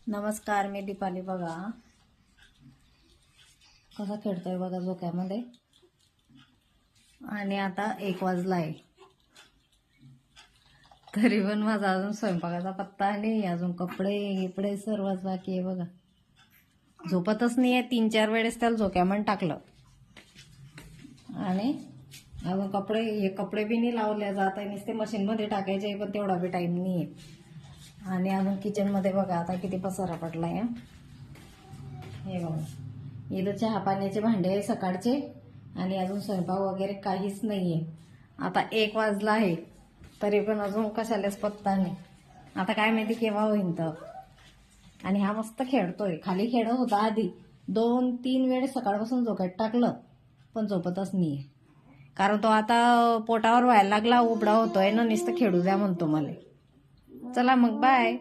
नमस्कार, मी दीपाली. बघा कसा खेळतोय बघा झोक्यामध्ये. आणि आता 1 वाजला आहे, तरी पण माझा अजून स्वयंपाकाचा पत्ता नाही. अजून कपडे सर्वच बाकी आहे बघा. झोपतच नाही आहे. 3-4 वेळेस त्याला झोक्यामध्ये टाकलं आणि अजून कपडे बी नाही लावले जात आहे. नुसते मशीनमध्ये टाकायचे, पण तेवढा बी टाईम नाही आहे. आणि अजून किचनमध्ये बघा आता किती पसारा पडला आहे. हे बघा, इथं चहा पाण्याचे भांडे आहे सकाळचे, आणि अजून स्वयंपाक वगैरे काहीच नाही आहे. आता 1 वाजला आहे, तरी पण अजून कशालाच पत्ता नाही. आता काय माहिती केव्हा होईन तर. आणि हा मस्त खेळतोय. खाली खेळत होता आधी, 2-3 वेळेस सकाळपासून झोक्यात टाकलं, पण झोपतच नाहीये. कारण तो आता पोटावर व्हायला लागला, उबडा होतोय ना, नुसतं खेळू द्या म्हणतो मला. चला मग, बाय.